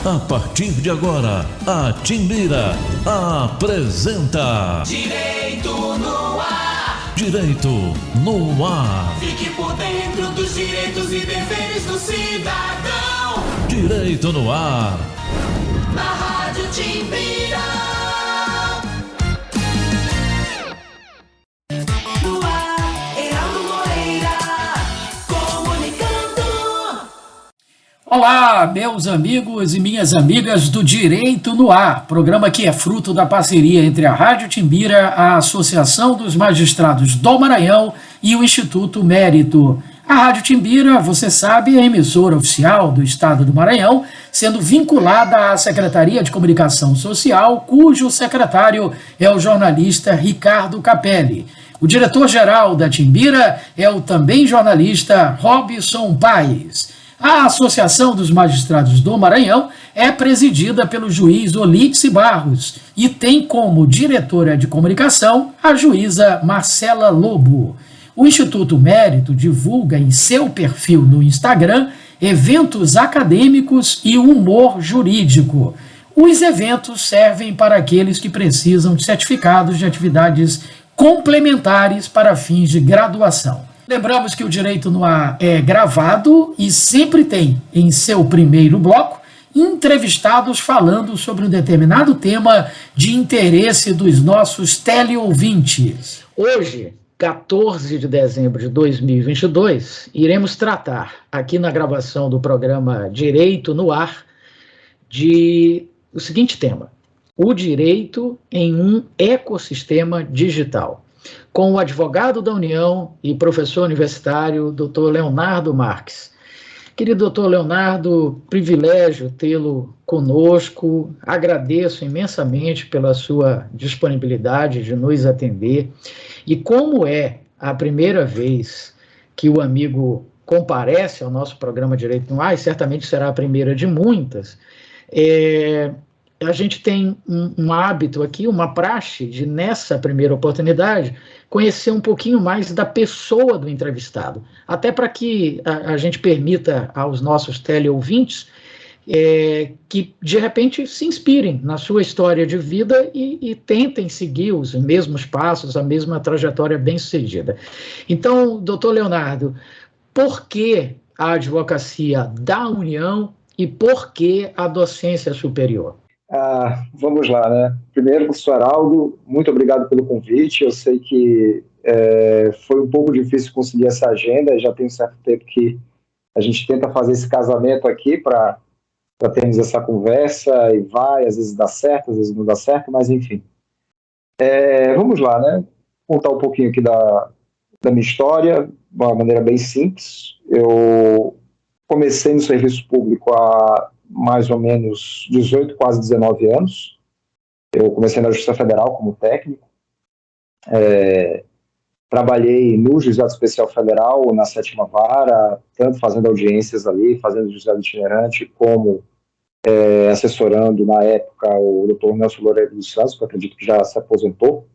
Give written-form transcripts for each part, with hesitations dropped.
A partir de agora, a Timbira apresenta Direito no Ar. Direito no Ar. Fique por dentro dos direitos e deveres do cidadão. Direito no Ar. Na Rádio Timbira. No ar, Heraldo Moreira, comunicando. Olá, meus amigos e minhas amigas do Direito no Ar, programa que é fruto da parceria entre a Rádio Timbira, a Associação dos Magistrados do Maranhão e o Instituto Mérito. A Rádio Timbira, você sabe, é a emissora oficial do Estado do Maranhão, sendo vinculada à Secretaria de Comunicação Social, cujo secretário é o jornalista Ricardo Capelli. O diretor-geral da Timbira é o também jornalista Robson Paes. A Associação dos Magistrados do Maranhão é presidida pelo juiz Olídice Barros e tem como diretora de comunicação a juíza Marcela Lobo. O Instituto Mérito divulga em seu perfil no Instagram eventos acadêmicos e humor jurídico. Os eventos servem para aqueles que precisam de certificados de atividades complementares para fins de graduação. Lembramos que o Direito no Ar é gravado e sempre tem, em seu primeiro bloco, entrevistados falando sobre um determinado tema de interesse dos nossos teleouvintes. Hoje, 14 de dezembro de 2022, iremos tratar, aqui na gravação do programa Direito no Ar, de o seguinte tema: o direito em um ecossistema digital, com o advogado da União e professor universitário, Dr. Leonardo Marques. Querido Dr. Leonardo, privilégio tê-lo conosco, agradeço imensamente pela sua disponibilidade de nos atender. E como é a primeira vez que o amigo comparece ao nosso programa Direito no Ar, e certamente será a primeira de muitas, a gente tem um hábito aqui, uma praxe de, nessa primeira oportunidade, conhecer um pouquinho mais da pessoa do entrevistado, até para que a gente permita aos nossos teleouvintes que, de repente, se inspirem na sua história de vida e tentem seguir os mesmos passos, a mesma trajetória bem-sucedida. Então, doutor Leonardo, por que a advocacia da União e por que a docência superior? Vamos lá, né? Primeiro, professor Heraldo, muito obrigado pelo convite. Eu sei que foi um pouco difícil conseguir essa agenda, já tem um certo tempo que a gente tenta fazer esse casamento aqui para termos essa conversa, e vai, às vezes dá certo, às vezes não dá certo, mas enfim. Vamos lá, né? Contar um pouquinho aqui da minha história, de uma maneira bem simples. Eu comecei no serviço público há mais ou menos 18, quase 19 anos. Eu comecei na Justiça Federal como técnico. Trabalhei no Juizado Especial Federal, na 7ª Vara, tanto fazendo audiências ali, fazendo juizado itinerante, como assessorando, na época, o Dr. Nelson Loureiro dos Santos, que eu acredito que já se aposentou.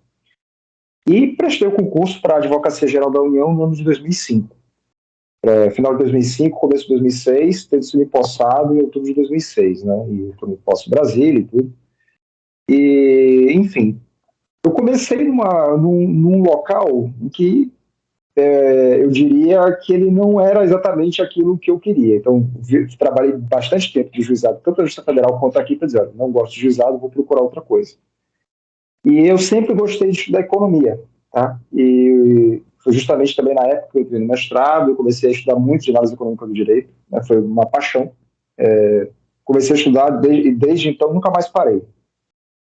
E prestei o concurso para a Advocacia Geral da União no ano de 2005. Final de 2005, começo de 2006, tendo sido empossado em outubro de 2006, né? E foi em Posse Brasília e tudo. E, enfim, eu comecei num local em que eu diria que ele não era exatamente aquilo que eu queria. Então, trabalhei bastante tempo de juizado, tanto na Justiça Federal quanto aqui, para dizer, olha, não gosto de juizado, vou procurar outra coisa. E eu sempre gostei de estudar economia, tá? E foi justamente também na época que eu entrei no mestrado, eu comecei a estudar muito de análise econômica do direito, né? Foi uma paixão. Comecei a estudar e desde então nunca mais parei.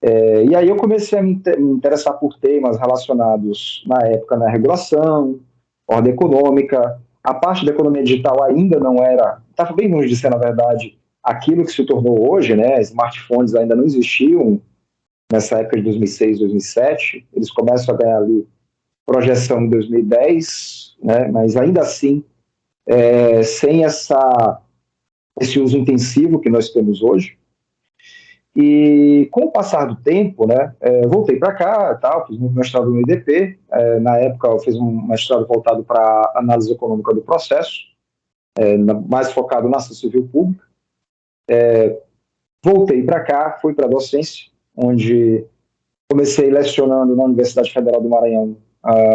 E aí eu comecei a me interessar por temas relacionados, na época, na regulação, ordem econômica. A parte da economia digital ainda não era, estava bem longe de ser, na verdade, aquilo que se tornou hoje, né? Smartphones ainda não existiam nessa época de 2006, 2007. Eles começam a ganhar ali projeção em 2010, né? Mas ainda assim, sem esse uso intensivo que nós temos hoje. E com o passar do tempo, né, voltei para cá, tal, fiz um mestrado no IDP, na época eu fiz um mestrado voltado para análise econômica do processo, mais focado na ação civil pública. Voltei para cá, fui para a docência, onde comecei lecionando na Universidade Federal do Maranhão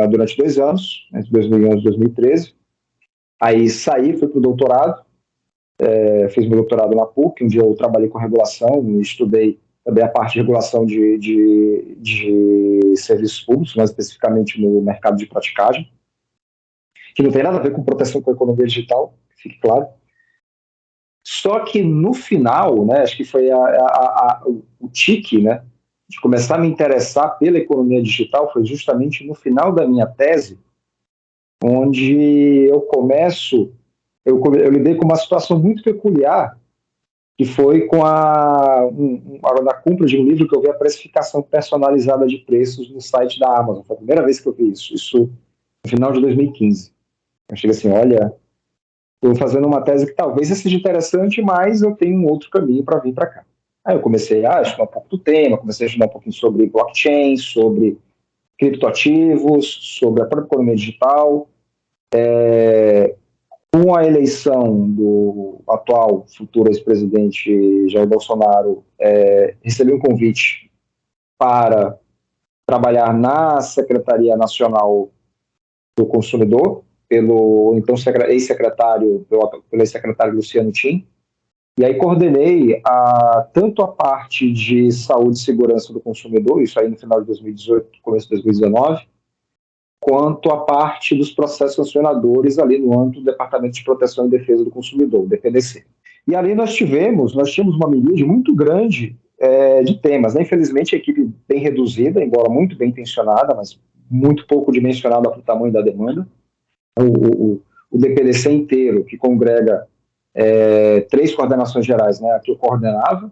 durante 2 anos, entre 2011 e 2013. Aí saí, fui para o doutorado, fiz meu doutorado na PUC, onde eu trabalhei com regulação e estudei também a parte de regulação de serviços públicos, mais especificamente no mercado de praticagem, que não tem nada a ver com proteção com a economia digital, fique claro. Só que no final, né, acho que foi o tique, né, de começar a me interessar pela economia digital foi justamente no final da minha tese, onde eu lidei com uma situação muito peculiar, que foi com na compra de um livro que eu vi a precificação personalizada de preços no site da Amazon. Foi a primeira vez que eu vi isso no final de 2015. Eu cheguei assim, olha, estou fazendo uma tese que talvez seja interessante, mas eu tenho um outro caminho para vir para cá. Aí eu comecei a estudar um pouco do tema, comecei a estudar um pouquinho sobre blockchain, sobre criptoativos, sobre a própria economia digital. Com a eleição do atual futuro ex-presidente Jair Bolsonaro, recebi um convite para trabalhar na Secretaria Nacional do Consumidor, pelo então ex-secretário Luciano Tim, e aí coordenei tanto a parte de saúde e segurança do consumidor, isso aí no final de 2018, começo de 2019, quanto a parte dos processos sancionadores ali no âmbito do Departamento de Proteção e Defesa do Consumidor, o DPDC. E ali nós tínhamos uma milíade muito grande de temas, né? Infelizmente a equipe bem reduzida, embora muito bem intencionada, mas muito pouco dimensionada para o tamanho da demanda. O DPDC inteiro, que congrega 3 coordenações gerais, né? A que eu coordenava,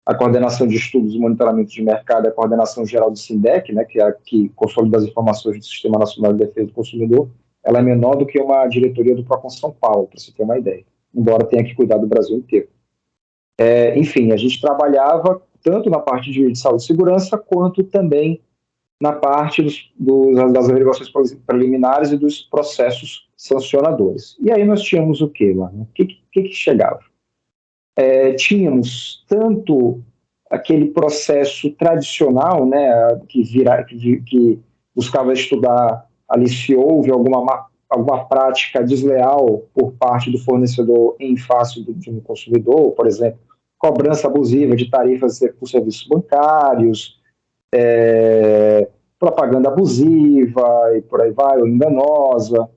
a coordenação de estudos e monitoramento de mercado, a coordenação geral do SINDEC, né, que é a que consolida as informações do Sistema Nacional de Defesa do Consumidor, ela é menor do que uma diretoria do PROCON São Paulo, para você ter uma ideia, embora tenha que cuidar do Brasil inteiro. Enfim, a gente trabalhava tanto na parte de saúde e segurança, quanto também na parte das averiguações preliminares e dos processos sancionadores. E aí nós tínhamos o quê lá? O que chegava? Tínhamos tanto aquele processo tradicional, né, que buscava estudar ali se houve alguma prática desleal por parte do fornecedor em face de um consumidor, por exemplo, cobrança abusiva de tarifas por serviços bancários, propaganda abusiva e por aí vai, ou enganosa,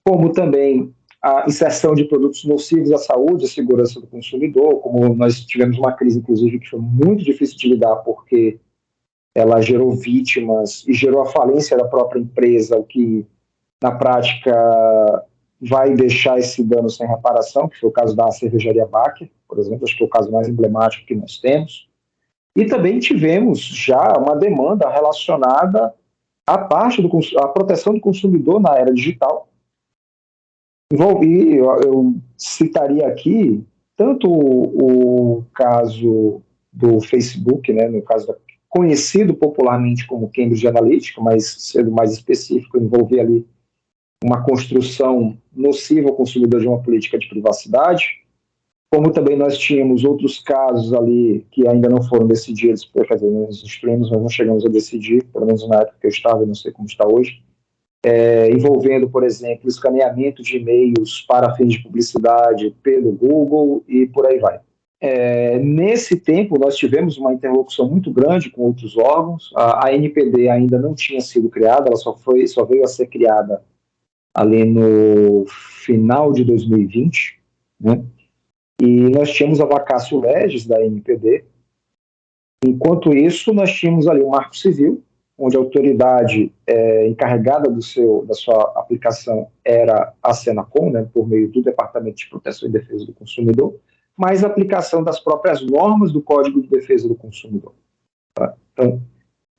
como também a inserção de produtos nocivos à saúde e à segurança do consumidor, como nós tivemos uma crise, inclusive, que foi muito difícil de lidar, porque ela gerou vítimas e gerou a falência da própria empresa, o que, na prática, vai deixar esse dano sem reparação, que foi o caso da cervejaria Baker, por exemplo, acho que é o caso mais emblemático que nós temos. E também tivemos já uma demanda relacionada à proteção do consumidor na era digital. Eu citaria aqui tanto o caso do Facebook, né, no caso conhecido popularmente como Cambridge Analytica, mas sendo mais específico, envolver ali uma construção nociva ao consumidor de uma política de privacidade, como também nós tínhamos outros casos ali que ainda não foram decididos, quer dizer, nós instruímos, mas não chegamos a decidir, pelo menos na época que eu estava, e não sei como está hoje, envolvendo, por exemplo, escaneamento de e-mails para fins de publicidade pelo Google e por aí vai. Nesse tempo, nós tivemos uma interlocução muito grande com outros órgãos. A NPD ainda não tinha sido criada, ela só veio a ser criada ali no final de 2020, né? E nós tínhamos a vacácio legis da NPD. Enquanto isso, nós tínhamos ali o Marco Civil, onde a autoridade encarregada da sua aplicação era a Senacom, né, por meio do Departamento de Proteção e Defesa do Consumidor, mas a aplicação das próprias normas do Código de Defesa do Consumidor. Tá? Então,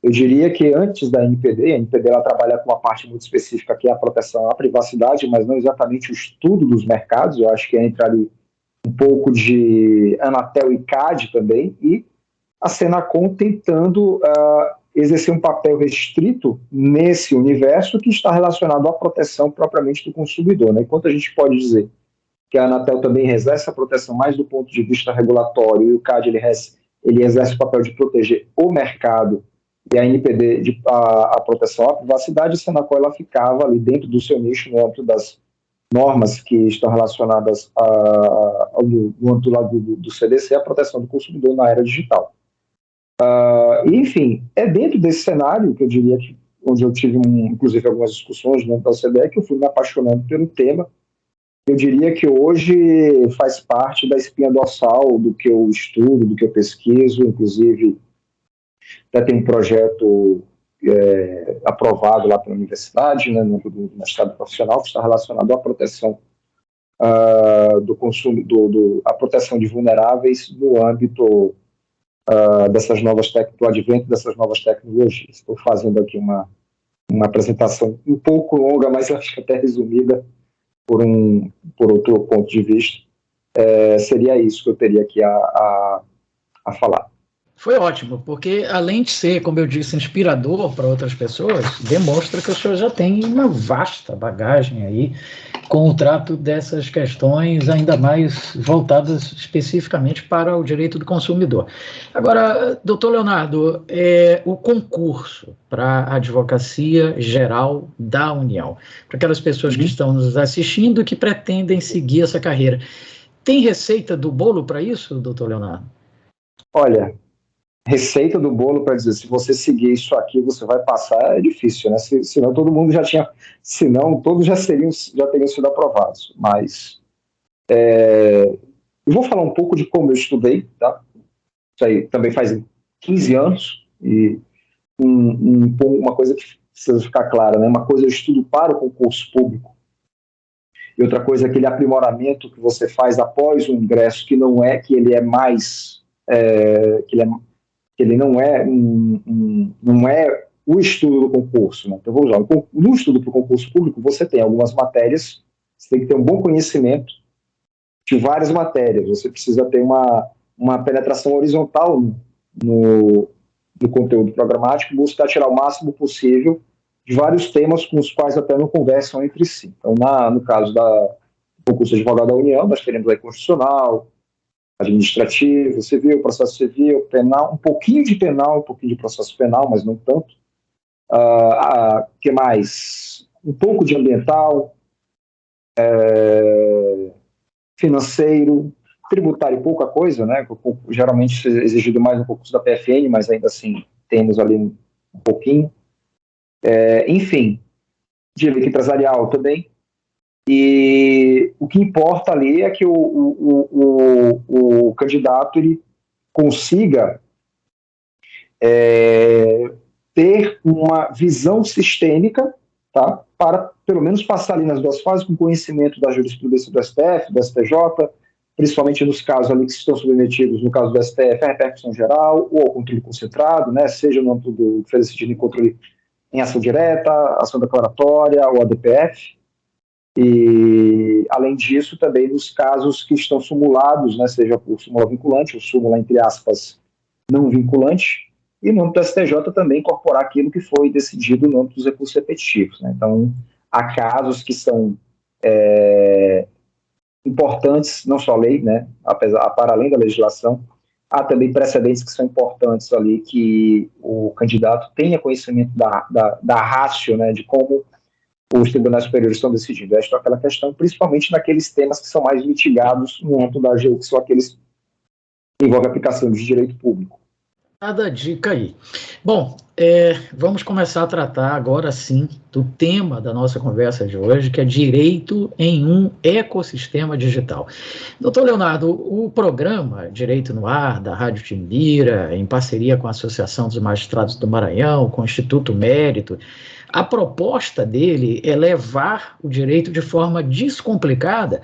eu diria que antes da NPD, a NPD ela trabalha com uma parte muito específica, que é a proteção à privacidade, mas não exatamente o estudo dos mercados. Eu acho que entra ali um pouco de Anatel e CAD também, e a Senacom tentando exercer um papel restrito nesse universo que está relacionado à proteção propriamente do consumidor, né? Enquanto a gente pode dizer que a Anatel também exerce a proteção mais do ponto de vista regulatório, e o CAD ele exerce o papel de proteger o mercado, e a ANPD a proteção à privacidade, a Senacol ela ficava ali dentro do seu nicho, no âmbito das normas que estão relacionadas no âmbito lá do CDC, a proteção do consumidor na era digital. Enfim, é dentro desse cenário que eu diria que, onde eu tive, inclusive, algumas discussões dentro da OCDE, que eu fui me apaixonando pelo tema. Eu diria que hoje faz parte da espinha dorsal do que eu estudo, do que eu pesquiso, inclusive até tem um projeto aprovado lá pela universidade, né, no mestrado profissional, que está relacionado à proteção do consumo, a proteção de vulneráveis no âmbito do advento dessas novas tecnologias. Estou fazendo aqui uma apresentação um pouco longa, mas acho que até resumida por outro ponto de vista. Seria isso que eu teria aqui a falar. Foi ótimo, porque além de ser, como eu disse, inspirador para outras pessoas, demonstra que o senhor já tem uma vasta bagagem aí com o trato dessas questões, ainda mais voltadas especificamente para o direito do consumidor. Agora, doutor Leonardo, o concurso para a Advocacia Geral da União, para aquelas pessoas que estão nos assistindo e que pretendem seguir essa carreira, tem receita do bolo para isso, doutor Leonardo? Olha, receita do bolo para dizer, se você seguir isso aqui, você vai passar, é difícil, né? Senão todo mundo senão todos já teriam sido aprovados. Mas eu vou falar um pouco de como eu estudei, tá? Isso aí também faz 15 anos, e uma coisa que precisa ficar clara, né? Uma coisa eu estudo para o concurso público, e outra coisa é aquele aprimoramento que você faz após o ingresso, que não é que ele é mais... que ele não é o estudo do concurso, né? Então, vou usar, no estudo para o concurso público, você tem algumas matérias, você tem que ter um bom conhecimento de várias matérias, você precisa ter uma penetração horizontal no conteúdo programático, buscar tirar o máximo possível de vários temas com os quais até não conversam entre si. Então, no caso do concurso de advogado da União, nós teremos lei constitucional, administrativo, civil, processo civil, penal, um pouquinho de penal, um pouquinho de processo penal, mas não tanto. Que mais? Um pouco de ambiental, financeiro, tributário, pouca coisa, né? Geralmente exigido mais um pouco da PFN, mas ainda assim temos ali um pouquinho. Enfim, direito empresarial também. E o que importa ali é que o candidato ele consiga ter uma visão sistêmica, tá? Para pelo menos passar ali nas duas fases com conhecimento da jurisprudência do STF, do STJ, principalmente nos casos ali que estão submetidos, no caso do STF, a repercussão geral ou ao controle concentrado, né? Seja no âmbito do que foi decidido em controle em ação direta, ação declaratória ou ADPF. E, além disso, também nos casos que estão simulados, né, seja por súmula vinculante ou súmula, entre aspas, não vinculante, e no âmbito do STJ também incorporar aquilo que foi decidido no âmbito dos recursos repetitivos, né? Então, há casos que são importantes, não só a lei, né, para além da legislação, há também precedentes que são importantes ali, que o candidato tenha conhecimento da ratio, né, de como os tribunais superiores estão decidindo. Esta é aquela questão, principalmente naqueles temas que são mais litigados no âmbito da AGU, que são aqueles que envolvem a aplicação de direito público. Cada dica aí. Bom, vamos começar a tratar agora sim do tema da nossa conversa de hoje, que é direito em um ecossistema digital. Doutor Leonardo, o programa Direito no Ar, da Rádio Timbira, em parceria com a Associação dos Magistrados do Maranhão, com o Instituto Mérito, a proposta dele é levar o direito de forma descomplicada,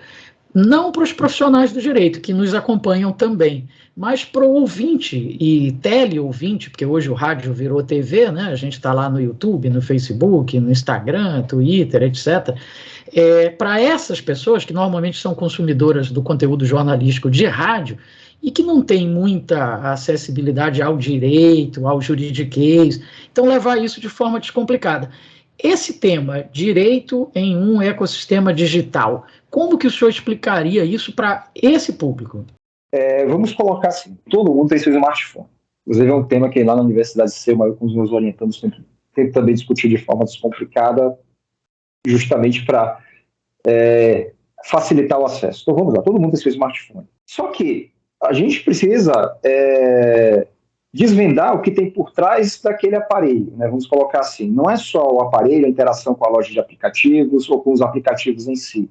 não para os profissionais do direito, que nos acompanham também, mas para o ouvinte e teleouvinte, porque hoje o rádio virou TV, né? A gente está lá no YouTube, no Facebook, no Instagram, Twitter, etc. Para essas pessoas que normalmente são consumidoras do conteúdo jornalístico de rádio e que não têm muita acessibilidade ao direito, ao juridiquês, então levar isso de forma descomplicada. esse tema, direito em um ecossistema digital, como que o senhor explicaria isso para esse público? Vamos colocar assim, todo mundo tem seu smartphone. Inclusive é um tema que lá na Universidade de SEMA, eu com os meus orientandos sempre também discutir de forma descomplicada, justamente para facilitar o acesso. Então vamos lá, todo mundo tem seu smartphone. Só que a gente precisa desvendar o que tem por trás daquele aparelho, né? Vamos colocar assim, não é só o aparelho, a interação com a loja de aplicativos ou com os aplicativos em si.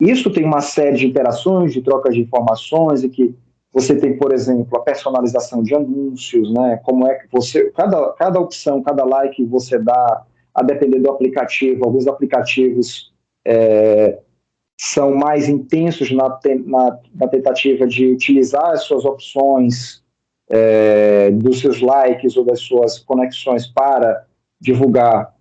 Isso tem uma série de interações, de trocas de informações, e que você tem, por exemplo, a personalização de anúncios, né? Como é que você, cada opção, cada like que você dá, a depender do aplicativo, alguns aplicativos são mais intensos na tentativa de utilizar as suas opções, dos seus likes ou das suas conexões para divulgar,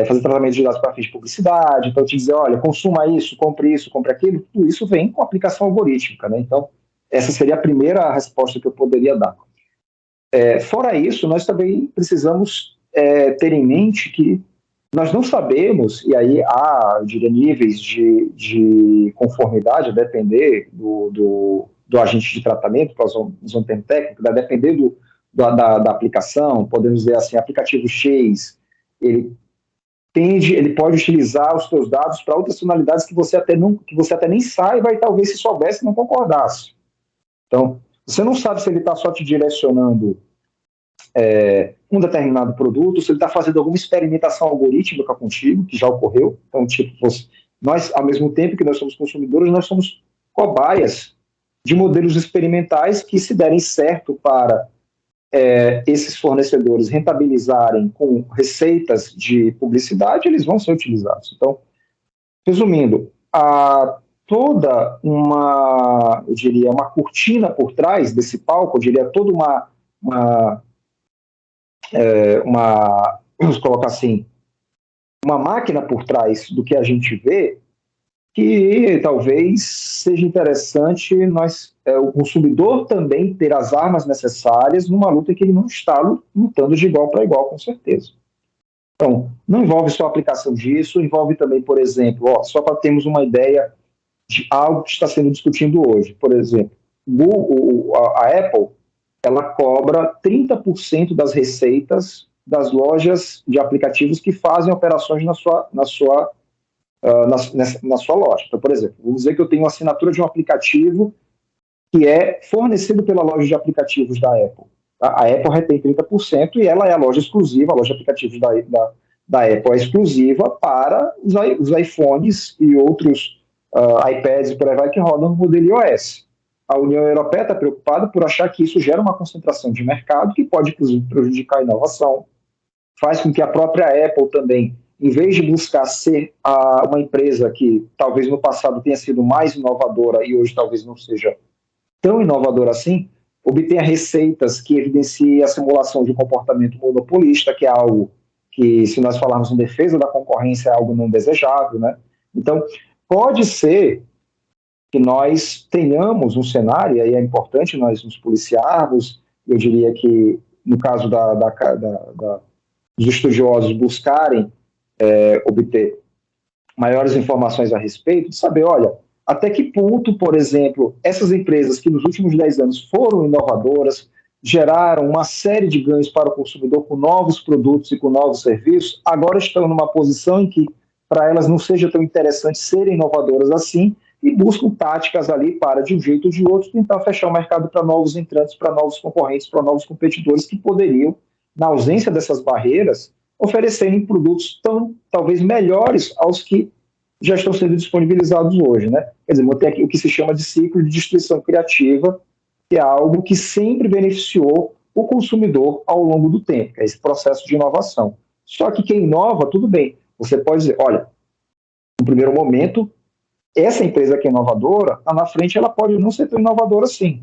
fazer tratamento de dados para fins de publicidade. Então, te dizer, olha, consuma isso, compre aquilo, tudo isso vem com aplicação algorítmica, né? Então, essa seria a primeira resposta que eu poderia dar. Fora isso, nós também precisamos ter em mente que nós não sabemos, e aí há, eu diria, níveis de conformidade, a depender do agente de tratamento, para usar um termo técnico, vai depender da aplicação. Podemos dizer assim, aplicativo X, ele pode utilizar os seus dados para outras finalidades que você até nem saiba, e talvez se soubesse não concordasse. Então, você não sabe se ele está só te direcionando um determinado produto, se ele está fazendo alguma experimentação algorítmica contigo, que já ocorreu. Então, nós, ao mesmo tempo que nós somos consumidores, nós somos cobaias de modelos experimentais que, se derem certo para esses fornecedores rentabilizarem com receitas de publicidade, eles vão ser utilizados. Então, resumindo, há toda eu diria, uma cortina por trás desse palco, eu diria, toda vamos colocar assim, uma máquina por trás do que a gente vê, que talvez seja interessante o consumidor também ter as armas necessárias numa luta que ele não está lutando de igual para igual, com certeza. Então, não envolve só a aplicação disso, envolve também, por exemplo, só para termos uma ideia de algo que está sendo discutido hoje. Por exemplo, a Apple, ela cobra 30% das receitas das lojas de aplicativos que fazem operações na sua loja. Então, por exemplo, vamos dizer que eu tenho uma assinatura de um aplicativo que é fornecido pela loja de aplicativos da Apple. A Apple retém 30% e ela é a loja exclusiva, a loja de aplicativos da Apple é exclusiva para os iPhones e outros iPads e por aí vai que rodam no modelo iOS. A União Europeia está preocupada por achar que isso gera uma concentração de mercado que pode, inclusive, prejudicar a inovação, faz com que a própria Apple também, em vez de buscar ser uma empresa que talvez no passado tenha sido mais inovadora e hoje talvez não seja tão inovadora assim, obtenha receitas que evidenciem a simulação de um comportamento monopolista, que é algo que, se nós falarmos em defesa da concorrência, é algo não desejado, né? Então, pode ser que nós tenhamos um cenário, e aí é importante nós nos policiarmos, eu diria que, no caso dos estudiosos buscarem obter maiores informações a respeito, de saber, olha, até que ponto, por exemplo, essas empresas que nos últimos 10 anos foram inovadoras, geraram uma série de ganhos para o consumidor com novos produtos e com novos serviços, agora estão numa posição em que, para elas, não seja tão interessante serem inovadoras assim, e buscam táticas ali para, de um jeito ou de outro, tentar fechar o mercado para novos entrantes, para novos concorrentes, para novos competidores que poderiam, na ausência dessas barreiras, oferecerem produtos talvez melhores aos que já estão sendo disponibilizados hoje, né? Quer dizer, tem aqui o que se chama de ciclo de destruição criativa, que é algo que sempre beneficiou o consumidor ao longo do tempo, que é esse processo de inovação. Só que quem inova, tudo bem. Você pode dizer, olha, no primeiro momento, essa empresa que é inovadora, lá na frente ela pode não ser tão inovadora assim.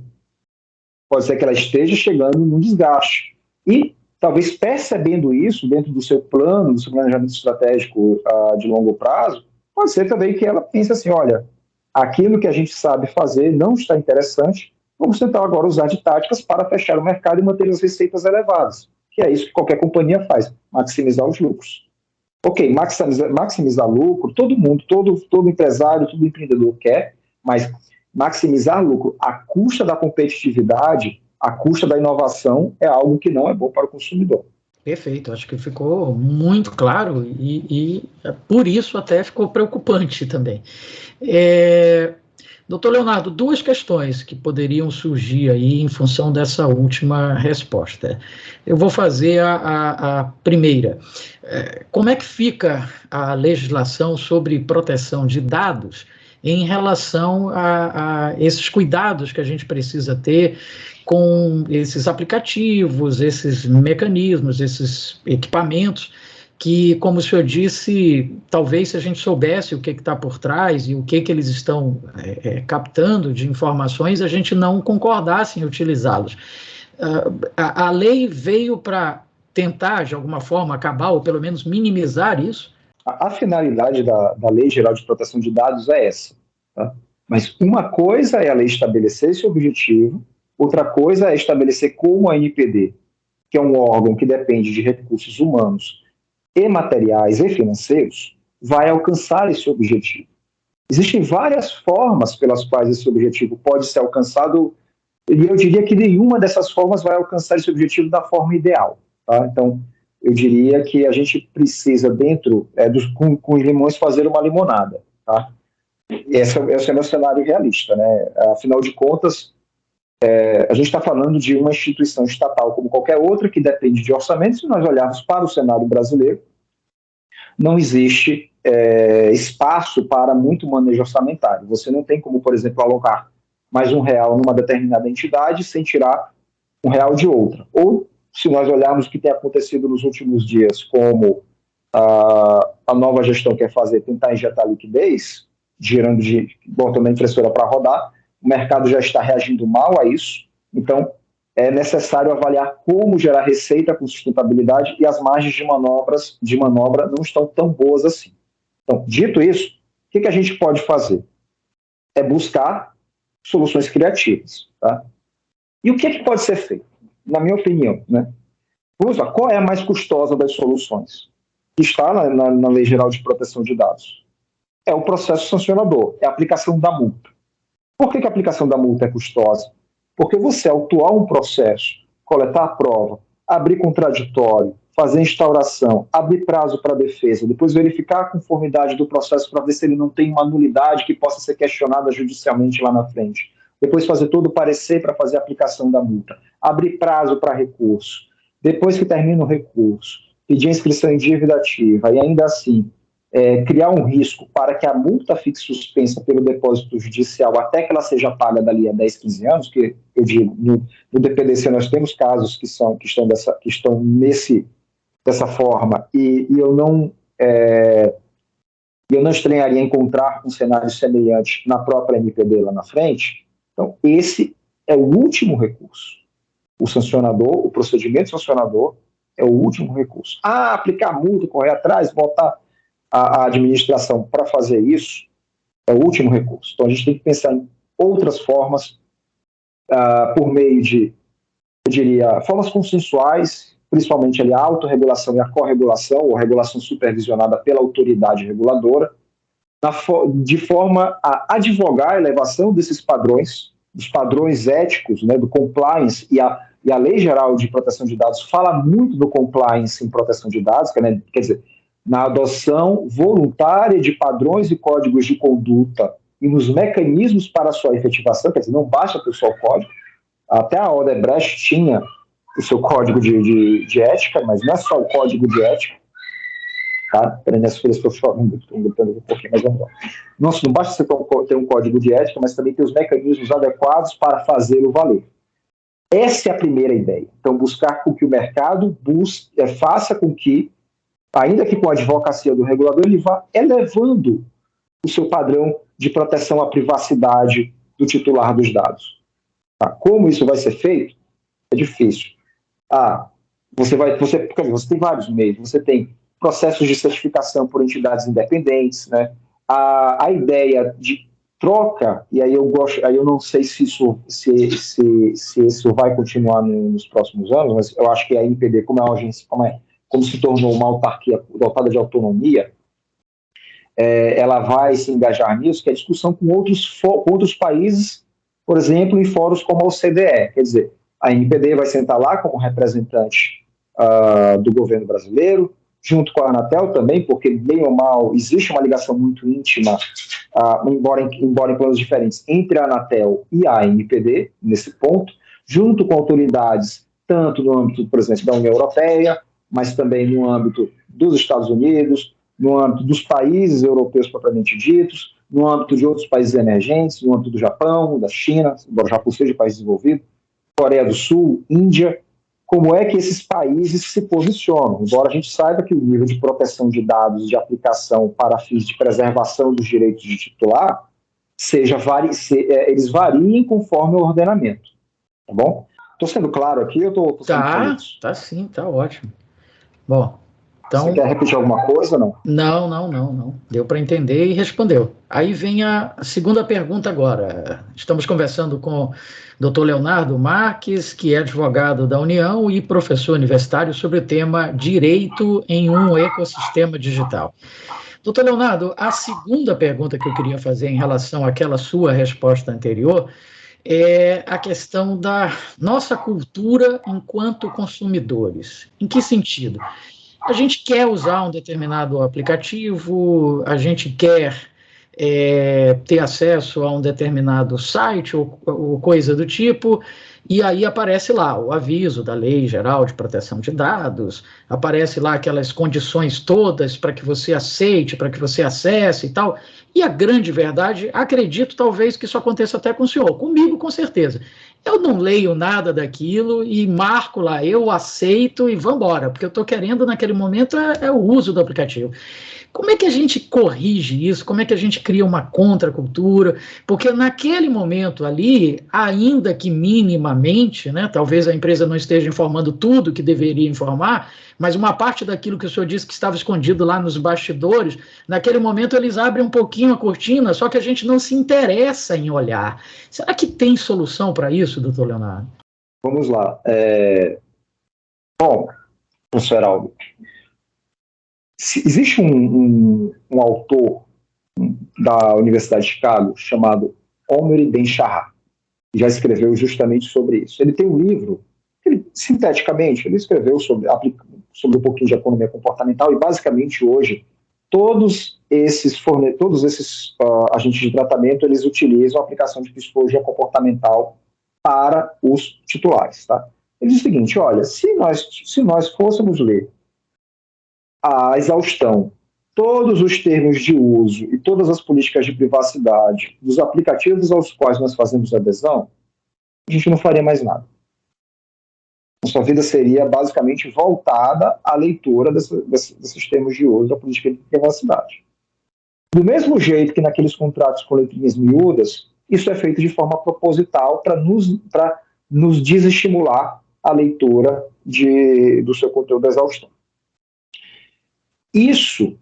Pode ser que ela esteja chegando num desgaste. E talvez percebendo isso dentro do seu plano, do seu planejamento estratégico de longo prazo, pode ser também que ela pense assim, olha, aquilo que a gente sabe fazer não está interessante, vamos tentar agora usar de táticas para fechar o mercado e manter as receitas elevadas, que é isso que qualquer companhia faz, maximizar os lucros. Ok, maximizar lucro, todo mundo, todo empresário, todo empreendedor quer, mas maximizar lucro à custa da competitividade, à custa da inovação, é algo que não é bom para o consumidor. Perfeito, acho que ficou muito claro e por isso até ficou preocupante também. Doutor Leonardo, duas questões que poderiam surgir aí em função dessa última resposta. Eu vou fazer a primeira. Como é que fica a legislação sobre proteção de dados em relação a esses cuidados que a gente precisa ter com esses aplicativos, esses mecanismos, esses equipamentos, que, como o senhor disse, talvez se a gente soubesse o que está por trás e o que eles estão captando de informações, a gente não concordasse em utilizá-los. A lei veio para tentar, de alguma forma, acabar ou pelo menos minimizar isso? A finalidade da Lei Geral de Proteção de Dados é essa. Tá? Mas uma coisa é a lei estabelecer esse objetivo, outra coisa é estabelecer como a NPD, que é um órgão que depende de recursos humanos e materiais e financeiros, vai alcançar esse objetivo. Existem várias formas pelas quais esse objetivo pode ser alcançado, e eu diria que nenhuma dessas formas vai alcançar esse objetivo da forma ideal. Tá? Então, eu diria que a gente precisa, dentro com os limões, fazer uma limonada. Tá? Esse é o meu cenário realista. Né? Afinal de contas, a gente está falando de uma instituição estatal como qualquer outra, que depende de orçamento. Se nós olharmos para o cenário brasileiro, não existe espaço para muito manejo orçamentário. Você não tem como, por exemplo, alocar mais R$1 numa determinada entidade sem tirar R$1 de outra. Ou, se nós olharmos o que tem acontecido nos últimos dias, como a nova gestão quer fazer, tentar injetar liquidez, botando a impressora para rodar, o mercado já está reagindo mal a isso, então é necessário avaliar como gerar receita com sustentabilidade, e as margens de manobra não estão tão boas assim. Então, dito isso, o que a gente pode fazer? É buscar soluções criativas. Tá? E o que pode ser feito? Na minha opinião, né? Qual é a mais custosa das soluções? Que está na Lei Geral de Proteção de Dados. É o processo sancionador, é a aplicação da multa. Por que a aplicação da multa é custosa? Porque você autuar um processo, coletar a prova, abrir contraditório, fazer instauração, abrir prazo para defesa, depois verificar a conformidade do processo para ver se ele não tem uma nulidade que possa ser questionada judicialmente lá na frente, depois fazer todo o parecer para fazer a aplicação da multa, abrir prazo para recurso, depois que termina o recurso, pedir inscrição em dívida ativa e ainda assim criar um risco para que a multa fique suspensa pelo depósito judicial até que ela seja paga dali a 10, 15 anos, que eu digo, no DPDC nós temos casos que estão dessa forma, e eu não estranharia encontrar um cenário semelhante na própria NPD lá na frente. Então, esse é o último recurso. O sancionador, o procedimento sancionador é o último recurso. Aplicar multa, correr atrás, botar a administração para fazer isso é o último recurso. Então, a gente tem que pensar em outras formas, por meio de, eu diria, formas consensuais, principalmente ali, a autorregulação e a corregulação, ou regulação supervisionada pela autoridade reguladora, de forma a advogar a elevação desses padrões, dos padrões éticos, né, do compliance, e a Lei Geral de Proteção de Dados fala muito do compliance em proteção de dados, quer dizer, na adoção voluntária de padrões e códigos de conduta e nos mecanismos para a sua efetivação, quer dizer, não basta ter só o código. Até a Odebrecht tinha o seu código de ética, mas não é só o código de ética. Tá? Peraí, minhas filhas estão gritando um pouquinho, mas vamos lá. Não basta você ter um código de ética, mas também ter os mecanismos adequados para fazê-lo valer. Essa é a primeira ideia. Então, buscar com que o mercado faça com que, ainda que com a advocacia do regulador, ele vá elevando o seu padrão de proteção à privacidade do titular dos dados. Tá? Como isso vai ser feito? É difícil. Você tem vários meios. Você tem processos de certificação por entidades independentes, né? A ideia de troca, e aí eu não sei se isso vai continuar nos próximos anos, mas eu acho que a NPD, como como se tornou uma autarquia dotada de autonomia, ela vai se engajar nisso, que é a discussão com outros países, por exemplo, em fóruns como a OCDE. Quer dizer, a NPD vai sentar lá como representante do governo brasileiro, junto com a Anatel também, porque, bem ou mal, existe uma ligação muito íntima, embora em planos diferentes, entre a Anatel e a ANPD, nesse ponto, junto com autoridades, tanto no âmbito, por exemplo, da União Europeia, mas também no âmbito dos Estados Unidos, no âmbito dos países europeus propriamente ditos, no âmbito de outros países emergentes, no âmbito do Japão, da China, embora o Japão seja país desenvolvido, Coreia do Sul, Índia. Como é que esses países se posicionam? Embora a gente saiba que o nível de proteção de dados de aplicação para fins de preservação dos direitos de titular eles variem conforme o ordenamento. Tá bom? Estou sendo claro aqui ou estou sendo feliz? Tá sim, tá ótimo. Bom, então... Você quer repetir alguma coisa ou não? Não. Deu para entender e respondeu. Aí vem a segunda pergunta agora. Estamos conversando com o Dr. Leonardo Marques, que é advogado da União e professor universitário sobre o tema Direito em um Ecossistema Digital. Doutor Leonardo, a segunda pergunta que eu queria fazer em relação àquela sua resposta anterior é a questão da nossa cultura enquanto consumidores. Em que sentido? A gente quer usar um determinado aplicativo, a gente quer ter acesso a um determinado site ou coisa do tipo, e aí aparece lá o aviso da Lei Geral de Proteção de Dados, aparece lá aquelas condições todas para que você aceite, para que você acesse e tal, e a grande verdade, acredito talvez que isso aconteça até com o senhor, comigo com certeza. Eu não leio nada daquilo e marco lá, eu aceito e vamos embora, porque eu estou querendo naquele momento é o uso do aplicativo. Como é que a gente corrige isso? Como é que a gente cria uma contracultura? Porque naquele momento ali, ainda que minimamente, né, talvez a empresa não esteja informando tudo que deveria informar, mas uma parte daquilo que o senhor disse que estava escondido lá nos bastidores, naquele momento eles abrem um pouquinho a cortina, só que a gente não se interessa em olhar. Será que tem solução para isso, doutor Leonardo? Vamos lá. Bom, professor Heraldo, existe um autor da Universidade de Chicago chamado Omri Ben-Shahar, que já escreveu justamente sobre isso. Ele tem um livro, sinteticamente, ele escreveu sobre um pouquinho de economia comportamental e, basicamente, hoje, todos esses agentes de tratamento, eles utilizam a aplicação de psicologia comportamental para os titulares. Tá? Ele diz o seguinte, olha, se nós fôssemos ler a exaustão, todos os termos de uso e todas as políticas de privacidade dos aplicativos aos quais nós fazemos adesão, a gente não faria mais nada. Nossa vida seria basicamente voltada à leitura desses termos de uso da política de privacidade. Do mesmo jeito que naqueles contratos com letrinhas miúdas, isso é feito de forma proposital para nos desestimular a leitura do seu conteúdo da exaustão. Isso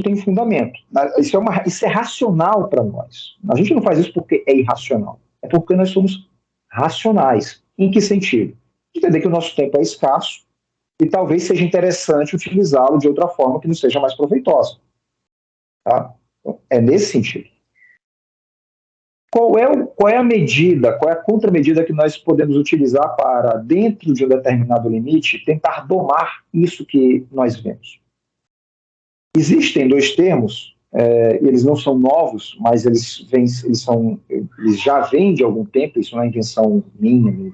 tem fundamento. Isso é racional para nós. A gente não faz isso porque é irracional. É porque nós somos racionais. Em que sentido? Entender que o nosso tempo é escasso e talvez seja interessante utilizá-lo de outra forma que não seja mais proveitosa. Tá? Então, é nesse sentido. Qual é a medida, qual é a contramedida que nós podemos utilizar para, dentro de um determinado limite, tentar domar isso que nós vemos? Existem dois termos, eles não são novos, mas eles já vêm de algum tempo, isso não é invenção minha.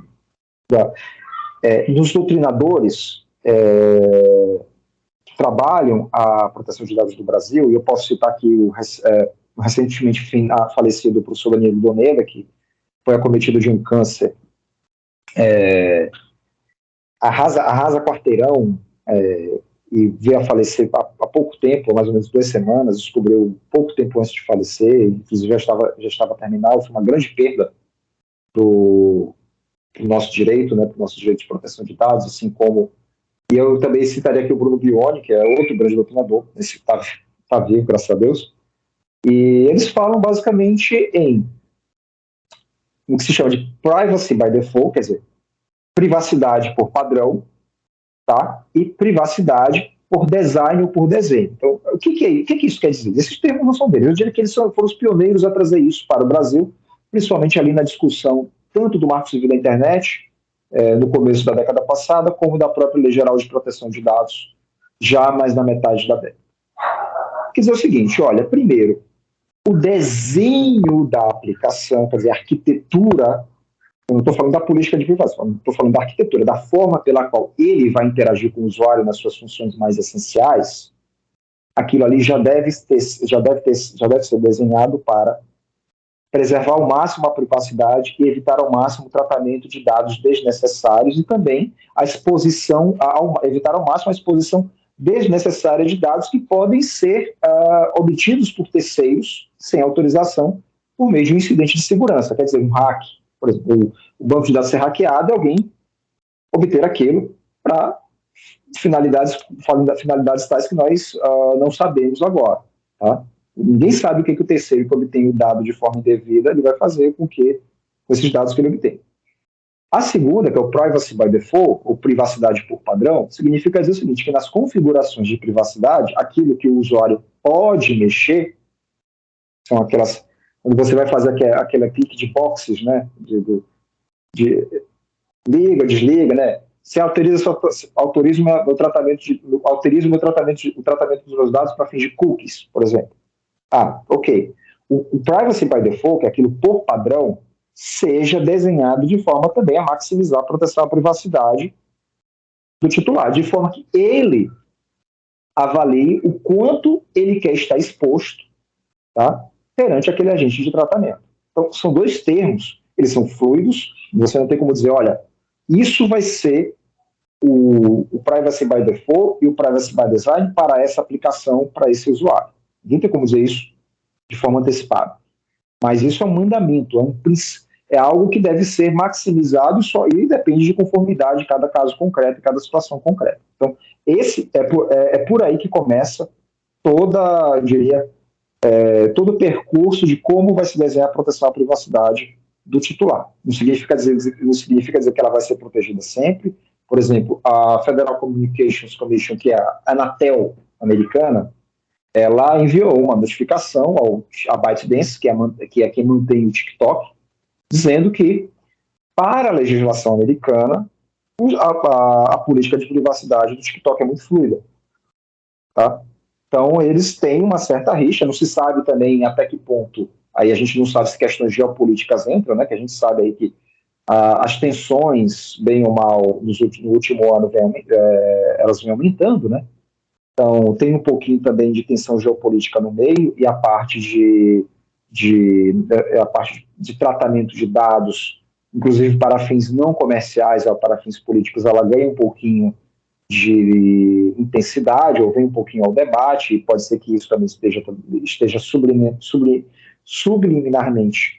Dos doutrinadores que trabalham a proteção de dados do Brasil, e eu posso citar aqui o recentemente falecido professor Danilo Doneda, que foi acometido de um câncer, arrasa quarteirão, e veio a falecer há pouco tempo, mais ou menos 2 semanas, descobriu pouco tempo antes de falecer, inclusive já estava terminal, foi uma grande perda para o nosso direito, né, para o nosso direito de proteção de dados, assim como, e eu também citaria aqui o Bruno Bione, que é outro grande doutrinador, esse está vivo, graças a Deus, e eles falam basicamente em o que se chama de privacy by default, quer dizer, privacidade por padrão, tá? E privacidade por design ou por desenho. Então, o que isso quer dizer? Esses termos não são deles. Eu diria que eles foram os pioneiros a trazer isso para o Brasil, principalmente ali na discussão tanto do Marco Civil da Internet, no começo da década passada, como da própria Lei Geral de Proteção de Dados, já mais na metade da década. Quer dizer o seguinte, olha, primeiro, o desenho da aplicação, quer dizer, a arquitetura, eu não estou falando da política de privacidade, estou falando da arquitetura, da forma pela qual ele vai interagir com o usuário nas suas funções mais essenciais, aquilo ali já deve ser desenhado para preservar ao máximo a privacidade e evitar ao máximo o tratamento de dados desnecessários e também evitar ao máximo a exposição desnecessária de dados que podem ser obtidos por terceiros sem autorização por meio de um incidente de segurança. Quer dizer, um hack, por exemplo, o banco de dados ser hackeado e alguém obter aquilo para finalidades tais que nós não sabemos agora. Tá? Ninguém sabe o que o terceiro que obtém o dado de forma indevida ele vai fazer com esses dados que ele obtém. A segunda, que é o Privacy by Default, ou privacidade por padrão, significa dizer o seguinte, que nas configurações de privacidade, aquilo que o usuário pode mexer, são aquelas, quando você vai fazer aquele clique de boxes, né, de liga, desliga, né, você autoriza o meu tratamento dos meus dados para fins de cookies, por exemplo. Ok. O Privacy by Default, que é aquilo por padrão, seja desenhado de forma também a maximizar a proteção à privacidade do titular, de forma que ele avalie o quanto ele quer estar exposto, tá, perante aquele agente de tratamento. Então, são dois termos, eles são fluidos, você não tem como dizer, olha, isso vai ser o Privacy by Default e o Privacy by Design para essa aplicação, para esse usuário. Ninguém tem como dizer isso de forma antecipada. Mas isso é um mandamento, é algo que deve ser maximizado e depende de conformidade de cada caso concreto, cada situação concreta. Então, esse é por aí que começa todo o percurso de como vai se desenhar a proteção à privacidade do titular. Não significa dizer que ela vai ser protegida sempre. Por exemplo, a Federal Communications Commission, que é a Anatel americana, ela enviou uma notificação à ByteDance, que é quem mantém o TikTok, dizendo que, para a legislação americana, a política de privacidade do TikTok é muito fluida. Tá? Então, eles têm uma certa rixa, não se sabe também até que ponto, aí a gente não sabe se questões geopolíticas entram, né, que a gente sabe aí que as tensões, bem ou mal, no último ano, elas vêm aumentando, né? Então, tem um pouquinho também de tensão geopolítica no meio e a parte de tratamento de dados, inclusive para fins não comerciais ou para fins políticos, ela ganha um pouquinho de intensidade ou vem um pouquinho ao debate, e pode ser que isso também esteja subliminarmente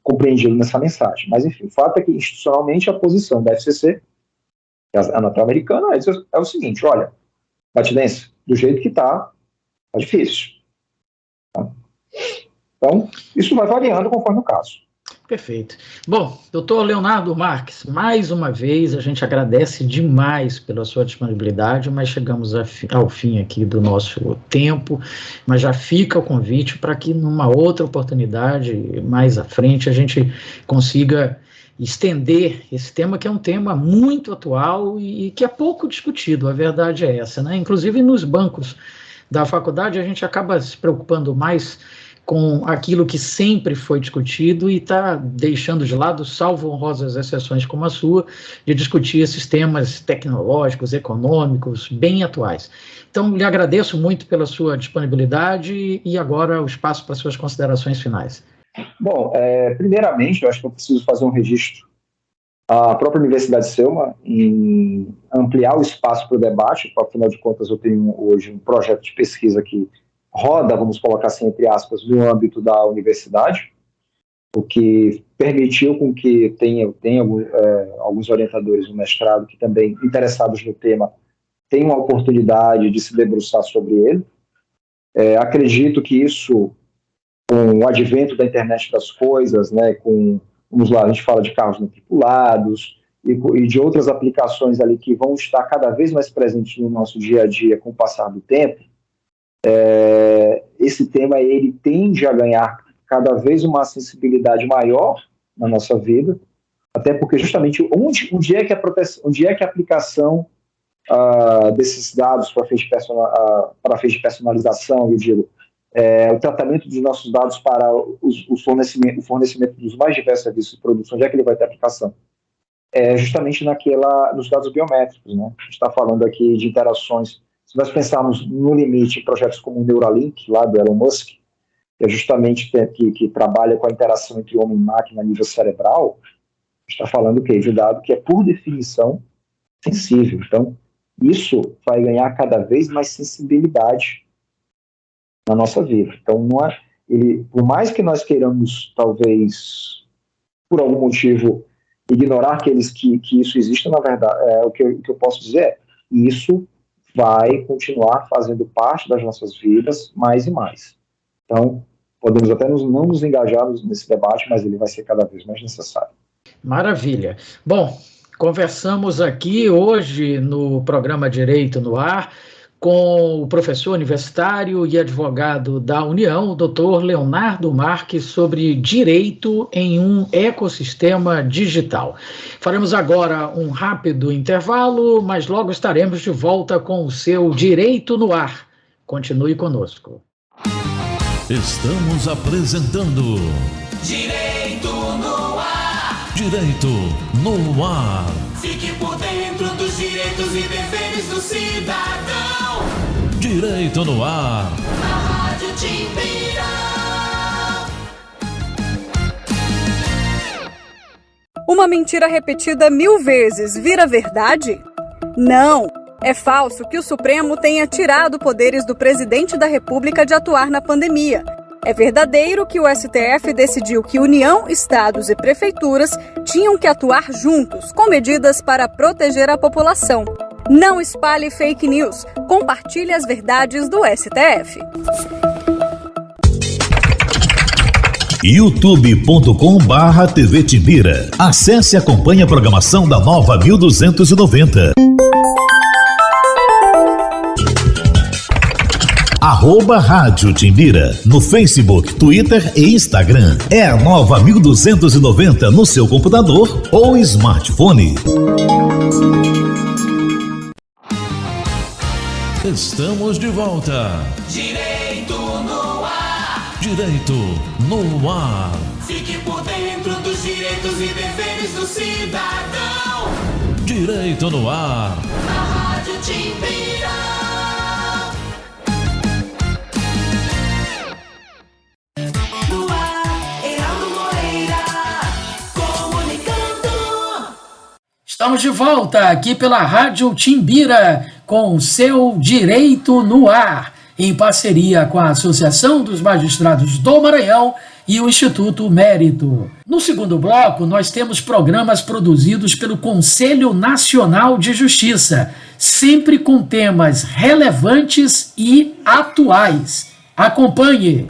compreendido nessa mensagem. Mas, enfim, o fato é que, institucionalmente, a posição da FCC, a Anatel americana, é o seguinte, olha, ByteDance, do jeito que tá difícil. Tá? Então, isso vai variando conforme o caso. Perfeito. Bom, doutor Leonardo Marques, mais uma vez a gente agradece demais pela sua disponibilidade, mas chegamos ao fim aqui do nosso tempo, mas já fica o convite para que numa outra oportunidade, mais à frente, a gente consiga estender esse tema, que é um tema muito atual e que é pouco discutido, a verdade é essa, né? Inclusive nos bancos da faculdade a gente acaba se preocupando mais com aquilo que sempre foi discutido e está deixando de lado, salvo honrosas exceções como a sua, de discutir esses temas tecnológicos, econômicos, bem atuais. Então, lhe agradeço muito pela sua disponibilidade e agora o espaço para suas considerações finais. Bom, primeiramente, eu acho que eu preciso fazer um registro à própria Universidade Selma em ampliar o espaço para o debate, afinal de contas eu tenho hoje um projeto de pesquisa que roda, vamos colocar assim, entre aspas, no âmbito da universidade, o que permitiu com que tenha alguns orientadores no mestrado que também, interessados no tema, tenham a oportunidade de se debruçar sobre ele. Acredito que isso, com o advento da internet das coisas, né, vamos lá, a gente fala de carros não tripulados, e de outras aplicações ali que vão estar cada vez mais presentes no nosso dia a dia com o passar do tempo, esse tema ele tende a ganhar cada vez uma sensibilidade maior na nossa vida, até porque justamente onde é que a aplicação desses dados para fins de personalização, eu digo, o tratamento dos nossos dados para o fornecimento dos mais diversos serviços e produtos, onde é que ele vai ter aplicação? Justamente nos dados biométricos, né? A gente está falando aqui de interações. Se nós pensarmos no limite em projetos como o Neuralink, lá do Elon Musk, que é justamente que trabalha com a interação entre homem e máquina a nível cerebral, a gente está falando de um dado que é, por definição, sensível. Então, isso vai ganhar cada vez mais sensibilidade na nossa vida. Então, por mais que nós queiramos, talvez, por algum motivo, ignorar que isso existe, na verdade, o que eu posso dizer é isso vai continuar fazendo parte das nossas vidas mais e mais. Então, podemos até não nos engajarmos nesse debate, mas ele vai ser cada vez mais necessário. Maravilha. Bom, conversamos aqui hoje no programa Direito no Ar com o professor universitário e advogado da União, o Dr. Leonardo Marques, sobre direito em um ecossistema digital. Faremos agora um rápido intervalo, mas logo estaremos de volta com o seu Direito no Ar. Continue conosco. Estamos apresentando Direito no Ar. Direito no Ar. Fique por dentro dos direitos e deveres do cidadão. Direito no Ar. Na Rádio Timbira. Uma mentira repetida 1000 vezes vira verdade? Não! É falso que o Supremo tenha tirado poderes do presidente da República de atuar na pandemia. É verdadeiro que o STF decidiu que União, estados e prefeituras tinham que atuar juntos, com medidas para proteger a população. Não espalhe fake news. Compartilhe as verdades do STF. youtube.com/TV Timbira. Acesse e acompanhe a programação da Nova 1290. @Rádio Timbira, no Facebook, Twitter e Instagram. É a Nova 1290 no seu computador ou smartphone. Estamos de volta. Direito no Ar. Direito no Ar. Fique por dentro dos direitos e deveres do cidadão. Direito no Ar. Na Rádio Timbira. No ar, Heraldo Moreira, comunicando. Estamos de volta aqui pela Rádio Timbira com o seu Direito no Ar, em parceria com a Associação dos Magistrados do Maranhão e o Instituto Mérito. No segundo bloco, nós temos programas produzidos pelo Conselho Nacional de Justiça, sempre com temas relevantes e atuais. Acompanhe!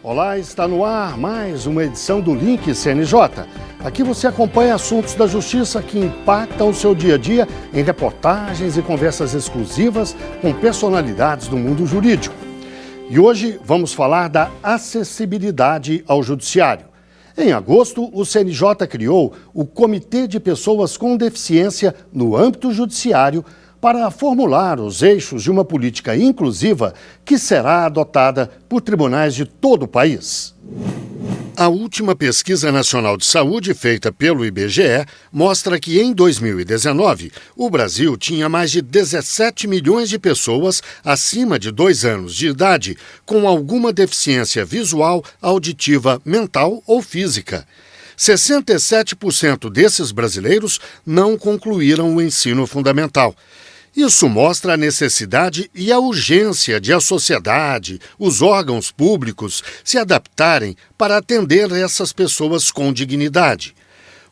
Olá, está no ar mais uma edição do Link CNJ. Aqui você acompanha assuntos da justiça que impactam o seu dia a dia em reportagens e conversas exclusivas com personalidades do mundo jurídico. E hoje vamos falar da acessibilidade ao judiciário. Em agosto, o CNJ criou o Comitê de Pessoas com Deficiência no âmbito judiciário para formular os eixos de uma política inclusiva que será adotada por tribunais de todo o país. A última pesquisa nacional de saúde feita pelo IBGE mostra que em 2019 o Brasil tinha mais de 17 milhões de pessoas acima de 2 anos de idade com alguma deficiência visual, auditiva, mental ou física. 67% desses brasileiros não concluíram o ensino fundamental. Isso mostra a necessidade e a urgência de a sociedade, os órgãos públicos, se adaptarem para atender essas pessoas com dignidade.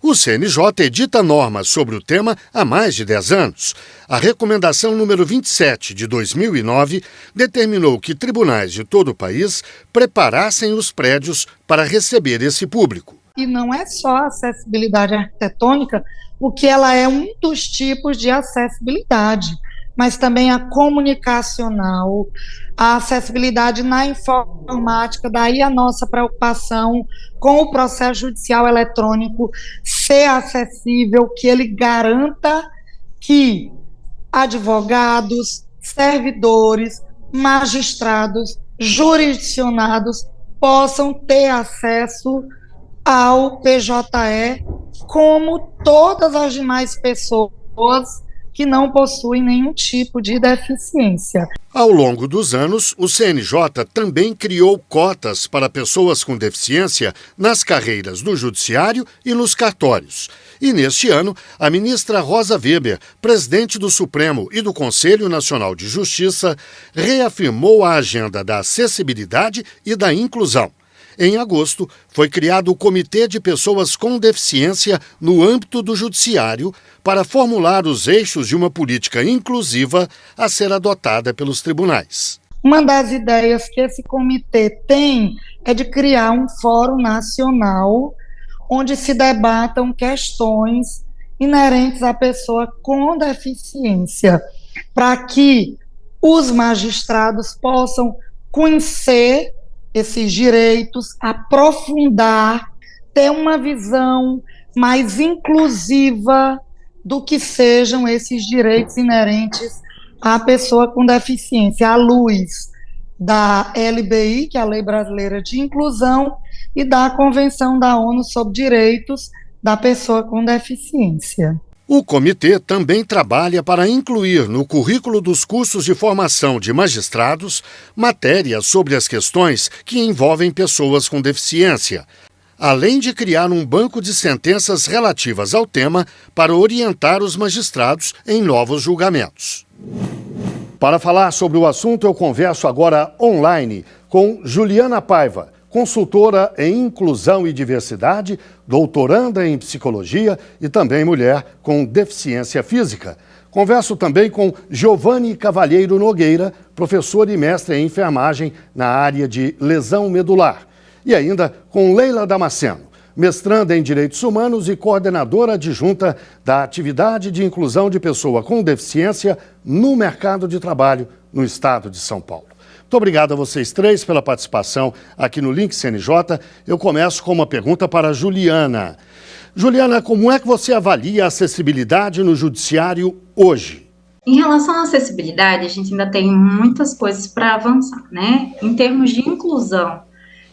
O CNJ edita normas sobre o tema há mais de 10 anos. A recomendação número 27 de 2009 determinou que tribunais de todo o país preparassem os prédios para receber esse público. e não é só a acessibilidade arquitetônica, porque ela é um dos tipos de acessibilidade, mas também a comunicacional, a acessibilidade na informática, daí a nossa preocupação com o processo judicial eletrônico ser acessível, que ele garanta que advogados, servidores, magistrados, jurisdicionados possam ter acesso ao PJE, como todas as demais pessoas que não possuem nenhum tipo de deficiência. Ao longo dos anos, o CNJ também criou cotas para pessoas com deficiência nas carreiras do Judiciário e nos cartórios. E neste ano, a ministra Rosa Weber, presidente do Supremo e do Conselho Nacional de Justiça, reafirmou a agenda da acessibilidade e da inclusão. Em agosto, foi criado o Comitê de Pessoas com Deficiência no âmbito do Judiciário para formular os eixos de uma política inclusiva a ser adotada pelos tribunais. Uma das ideias que esse comitê tem é de criar um fórum nacional onde se debatam questões inerentes à pessoa com deficiência, para que os magistrados possam conhecer esses direitos, aprofundar, ter uma visão mais inclusiva do que sejam esses direitos inerentes à pessoa com deficiência, à luz da LBI, que é a Lei Brasileira de Inclusão, e da Convenção da ONU sobre Direitos da Pessoa com Deficiência. O comitê também trabalha para incluir no currículo dos cursos de formação de magistrados matérias sobre as questões que envolvem pessoas com deficiência, além de criar um banco de sentenças relativas ao tema para orientar os magistrados em novos julgamentos. Para falar sobre o assunto, eu converso agora online com Juliana Paiva, consultora em inclusão e diversidade, doutoranda em psicologia e também mulher com deficiência física. Converso também com Giovanni Cavalheiro Nogueira, professor e mestre em enfermagem na área de lesão medular. E ainda com Leila Damasceno, mestranda em Direitos Humanos e coordenadora adjunta da Atividade de Inclusão de Pessoa com Deficiência no Mercado de Trabalho no Estado de São Paulo. Muito obrigado a vocês três pela participação aqui no Link CNJ. Eu começo com uma pergunta para a Juliana. Juliana, como é que você avalia a acessibilidade no judiciário hoje? Em relação à acessibilidade, a gente ainda tem muitas coisas para avançar, né? Em termos de inclusão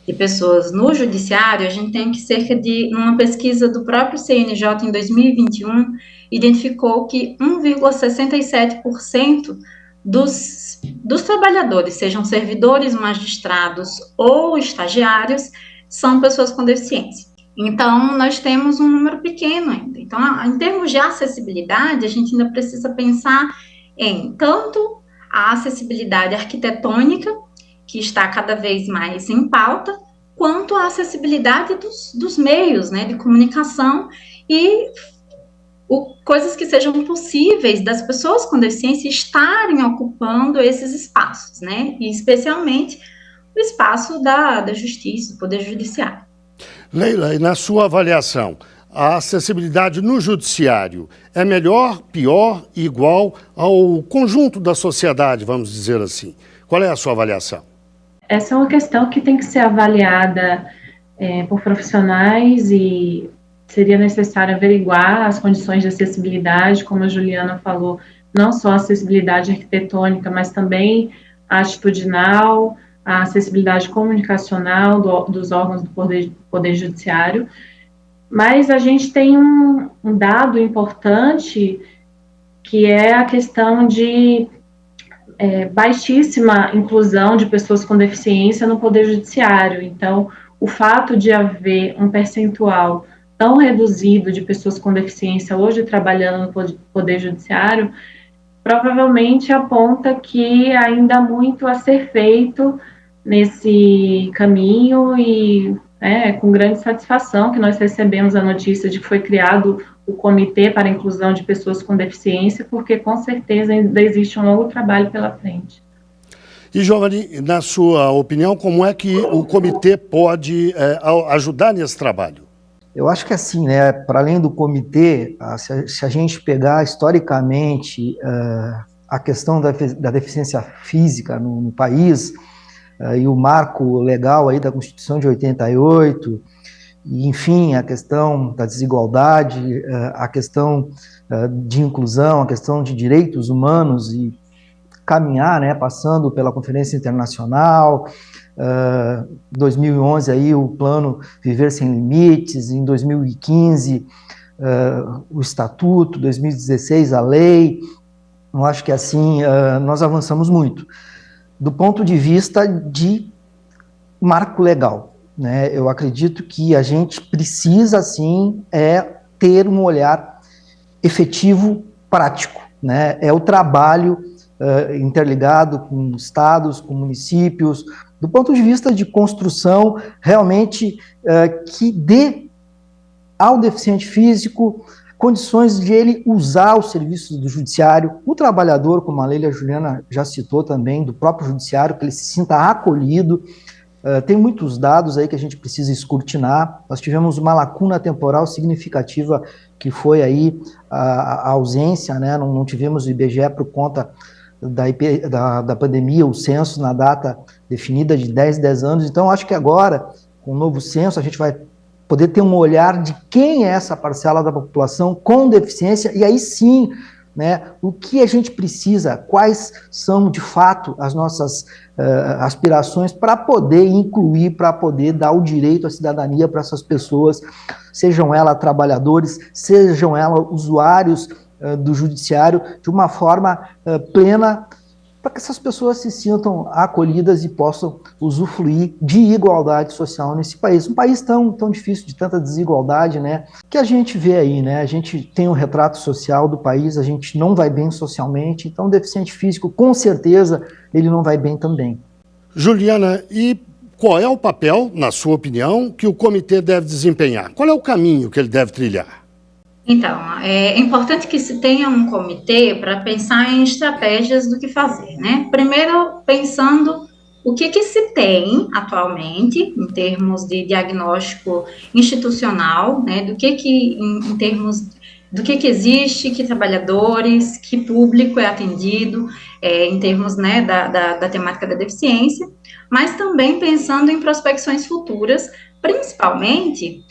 de pessoas no judiciário, a gente tem que uma pesquisa do próprio CNJ em 2021, identificou que 1,67% dos trabalhadores, sejam servidores, magistrados ou estagiários, são pessoas com deficiência. Então, nós temos um número pequeno ainda. Então, em termos de acessibilidade, a gente ainda precisa pensar em tanto a acessibilidade arquitetônica, que está cada vez mais em pauta, quanto a acessibilidade dos meios, né, de comunicação e coisas que sejam possíveis das pessoas com deficiência estarem ocupando esses espaços, né? E especialmente o espaço da justiça, do poder judiciário. Leila, e na sua avaliação, a acessibilidade no judiciário é melhor, pior, igual ao conjunto da sociedade, vamos dizer assim? Qual é a sua avaliação? Essa é uma questão que tem que ser avaliada por profissionais e seria necessário averiguar as condições de acessibilidade, como a Juliana falou, não só a acessibilidade arquitetônica, mas também a atitudinal, a acessibilidade comunicacional dos órgãos do Poder Judiciário. Mas a gente tem um dado importante, que é a questão de baixíssima inclusão de pessoas com deficiência no Poder Judiciário. Então, o fato de haver um percentual tão reduzido de pessoas com deficiência hoje trabalhando no Poder Judiciário, provavelmente aponta que ainda há muito a ser feito nesse caminho e com grande satisfação que nós recebemos a notícia de que foi criado o Comitê para a Inclusão de Pessoas com Deficiência, porque com certeza ainda existe um longo trabalho pela frente. E, Giovanni, na sua opinião, como é que o comitê pode ajudar nesse trabalho? Eu acho que assim, né, para além do comitê, se a gente pegar historicamente a questão da deficiência física no país, e o marco legal aí da Constituição de 88, e, enfim, a questão da desigualdade, a questão de inclusão, a questão de direitos humanos e caminhar, né, passando pela Conferência Internacional, 2011 aí o plano Viver Sem Limites, em 2015 o Estatuto, 2016 a lei. Eu acho que assim nós avançamos muito do ponto de vista de marco legal, né? Eu acredito que a gente precisa sim ter um olhar efetivo, prático, né? É o trabalho interligado com estados, com municípios, do ponto de vista de construção, realmente que dê ao deficiente físico condições de ele usar os serviços do judiciário, o trabalhador, como a Leila Juliana já citou também, do próprio judiciário, que ele se sinta acolhido. Tem muitos dados aí que a gente precisa escrutinar. Nós tivemos uma lacuna temporal significativa, que foi aí a ausência, né? Não tivemos o IBGE por conta da pandemia, o censo na data definida de 10 anos. Então, acho que agora, com o novo censo, a gente vai poder ter um olhar de quem é essa parcela da população com deficiência, e aí sim, né, o que a gente precisa, quais são, de fato, as nossas aspirações para poder incluir, para poder dar o direito à cidadania para essas pessoas, sejam elas trabalhadores, sejam elas usuários do judiciário, de uma forma plena, para que essas pessoas se sintam acolhidas e possam usufruir de igualdade social nesse país. Um país tão difícil, de tanta desigualdade, né, que a gente vê aí, né, a gente tem um retrato social do país, a gente não vai bem socialmente, então o deficiente físico, com certeza, ele não vai bem também. Juliana, e qual é o papel, na sua opinião, que o comitê deve desempenhar? Qual é o caminho que ele deve trilhar? Então, é importante que se tenha um comitê para pensar em estratégias do que fazer, né? Primeiro, pensando o que se tem atualmente, em termos de diagnóstico institucional, né? Em termos do que existe, que trabalhadores, que público é atendido, em termos, né, da temática da deficiência, mas também pensando em prospecções futuras, principalmente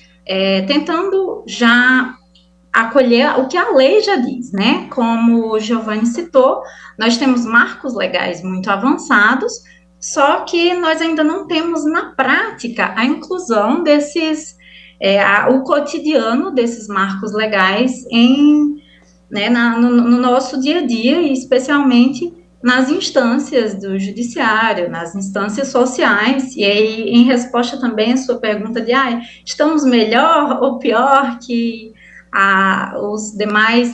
tentando já acolher o que a lei já diz, né? Como o Giovanni citou, nós temos marcos legais muito avançados, só que nós ainda não temos na prática a inclusão desses, o cotidiano desses marcos legais no nosso dia a dia, e especialmente nas instâncias do judiciário, nas instâncias sociais. E aí, em resposta também à sua pergunta de estamos melhor ou pior que os demais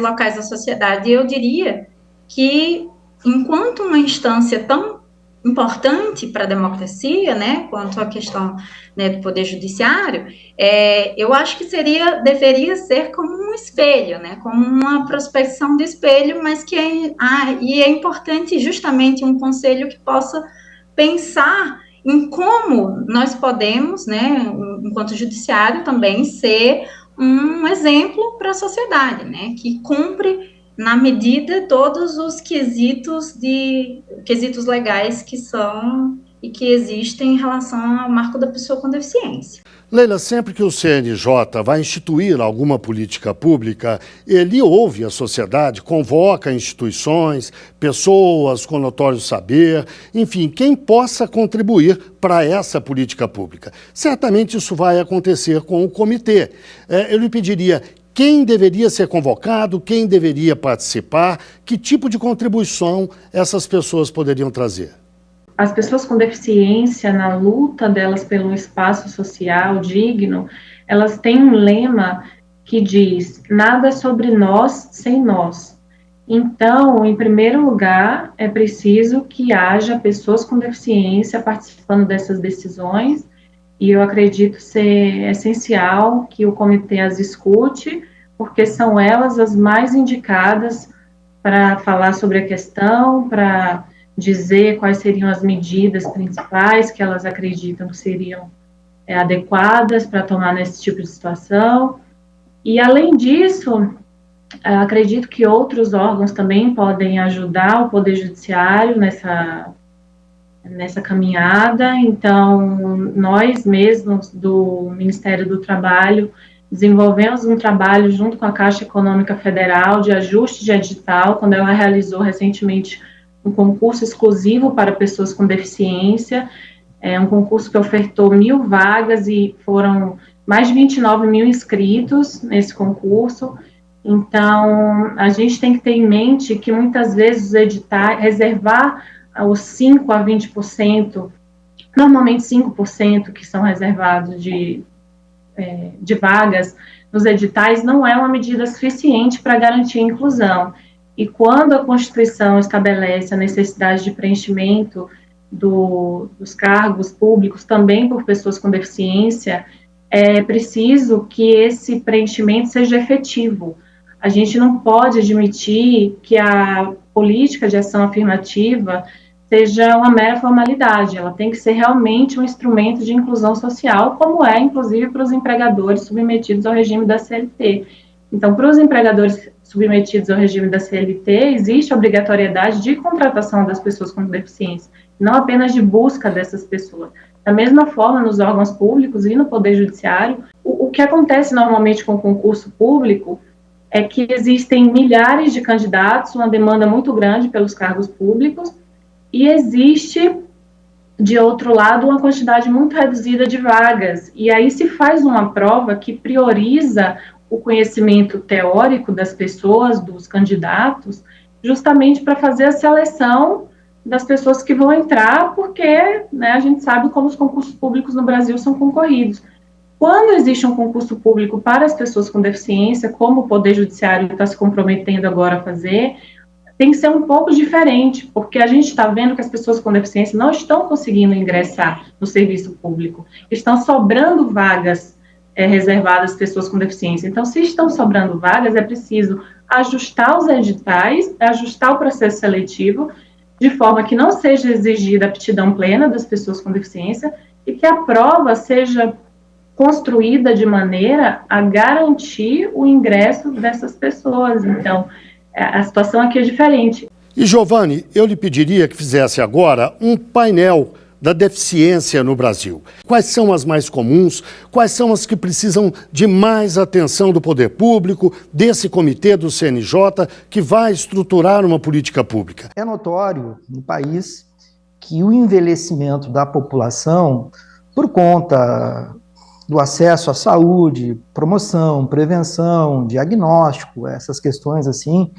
locais da sociedade, eu diria que, enquanto uma instância tão importante para a democracia, né, quanto a questão, né, do poder judiciário, eu acho que deveria ser como um espelho, né, como uma prospecção de espelho, mas que é importante justamente um conselho que possa pensar em como nós podemos, né, enquanto judiciário, também ser um exemplo para a sociedade, né, que cumpre na medida todos os quesitos legais que são e que existem em relação ao marco da pessoa com deficiência. Leila, sempre que o CNJ vai instituir alguma política pública, ele ouve a sociedade, convoca instituições, pessoas com notório saber, enfim, quem possa contribuir para essa política pública. Certamente isso vai acontecer com o comitê. Eu lhe pediria: quem deveria ser convocado, quem deveria participar, que tipo de contribuição essas pessoas poderiam trazer? As pessoas com deficiência, na luta delas pelo espaço social digno, elas têm um lema que diz: nada sobre nós sem nós. Então, em primeiro lugar, é preciso que haja pessoas com deficiência participando dessas decisões, e eu acredito ser essencial que o comitê as escute, porque são elas as mais indicadas para falar sobre a questão, para dizer quais seriam as medidas principais que elas acreditam que seriam adequadas para tomar nesse tipo de situação. E, além disso, acredito que outros órgãos também podem ajudar o Poder Judiciário nessa caminhada. Então, nós mesmos do Ministério do Trabalho desenvolvemos um trabalho junto com a Caixa Econômica Federal de ajuste de edital, quando ela realizou recentemente um concurso exclusivo para pessoas com deficiência, um concurso que ofertou 1.000 vagas e foram mais de 29 mil inscritos nesse concurso. Então, a gente tem que ter em mente que muitas vezes os editais, reservar os 5% a 20%, normalmente 5% que são reservados de vagas nos editais, não é uma medida suficiente para garantir a inclusão. E quando a Constituição estabelece a necessidade de preenchimento dos cargos públicos também por pessoas com deficiência, é preciso que esse preenchimento seja efetivo. A gente não pode admitir que a política de ação afirmativa seja uma mera formalidade, ela tem que ser realmente um instrumento de inclusão social, como é, inclusive, para os empregadores submetidos ao regime da CLT. Então, para os empregadores submetidos ao regime da CLT, existe a obrigatoriedade de contratação das pessoas com deficiência, não apenas de busca dessas pessoas. Da mesma forma, nos órgãos públicos e no Poder Judiciário, o que acontece normalmente com o concurso público é que existem milhares de candidatos, uma demanda muito grande pelos cargos públicos, e existe, de outro lado, uma quantidade muito reduzida de vagas. E aí se faz uma prova que prioriza o conhecimento teórico das pessoas, dos candidatos, justamente para fazer a seleção das pessoas que vão entrar, porque, né, a gente sabe como os concursos públicos no Brasil são concorridos. Quando existe um concurso público para as pessoas com deficiência, como o Poder Judiciário está se comprometendo agora a fazer, tem que ser um pouco diferente, porque a gente está vendo que as pessoas com deficiência não estão conseguindo ingressar no serviço público, estão sobrando vagas reservadas às pessoas com deficiência. Então, se estão sobrando vagas, é preciso ajustar os editais, ajustar o processo seletivo, de forma que não seja exigida a aptidão plena das pessoas com deficiência e que a prova seja construída de maneira a garantir o ingresso dessas pessoas. Então, a situação aqui é diferente. E, Giovanni, eu lhe pediria que fizesse agora um painel da deficiência no Brasil. Quais são as mais comuns? Quais são as que precisam de mais atenção do poder público, desse comitê do CNJ, que vai estruturar uma política pública? É notório no país que o envelhecimento da população, por conta do acesso à saúde, promoção, prevenção, diagnóstico, essas questões assim,